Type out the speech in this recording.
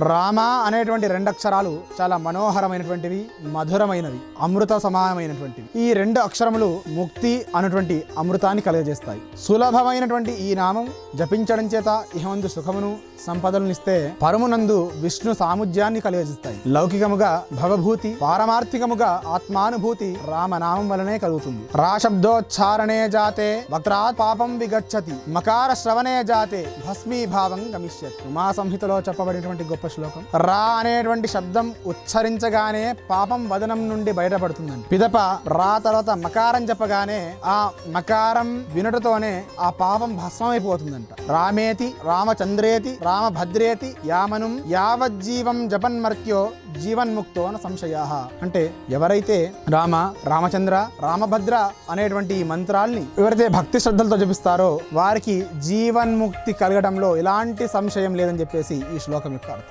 రామ అనేటువంటి రెండు అక్షరాలు చాలా మనోహరమైనటువంటివి, మధురమైనవి, అమృత సమానమైనటువంటివి. ఈ రెండు అక్షరములు ముక్తి అనేటువంటి అమృతాన్ని కలుగజేస్తాయి. సులభమైనటువంటి ఈ నామం జపించడం చేత ఇహమందు సుఖమును, సంపదలనిస్తే పరమునందు విష్ణు సాముజ్యాన్ని కలుగజేస్తాయి. లౌకికముగా భవభూతి, పారమార్థికముగా ఆత్మానుభూతి రామనామం వలనే కలుగుతుంది. రా శబ్దోచ్చారణే జాతే వక్త్రాత్ పాపం విగచ్చతి, మకార శ్రవణే జాతే భస్మీభావం గమిష్యతి. ఉమా సంహితలో చెప్పబడినటువంటి గొప్ప శ్లోకం. రా అనేటువంటి శబ్దం ఉచ్చరించగానే పాపం వదనం నుండి బయటపడుతుందండి. పిదప రా తర్వాత మకారం చెప్పగానే ఆ మకారం వినుటతోనే ఆ పాపం భస్మైపోతుందంట. రామేతి రామచంద్రేతి రామభద్రేతి యామనుం యావజ్జీవం జపన్మర్త్యో జీవన్ముక్తో న సంశయాః. అంటే ఎవరైతే రామ, రామచంద్ర, రామభద్ర అనేటువంటి ఈ మంత్రాల్ని ఎవరైతే భక్తి శ్రద్ధలతో జపిస్తారో వారికి జీవన్ముక్తి కలగడంలో ఎలాంటి సంశయం లేదని చెప్పేసి ఈ శ్లోకం యొక్క అర్థం.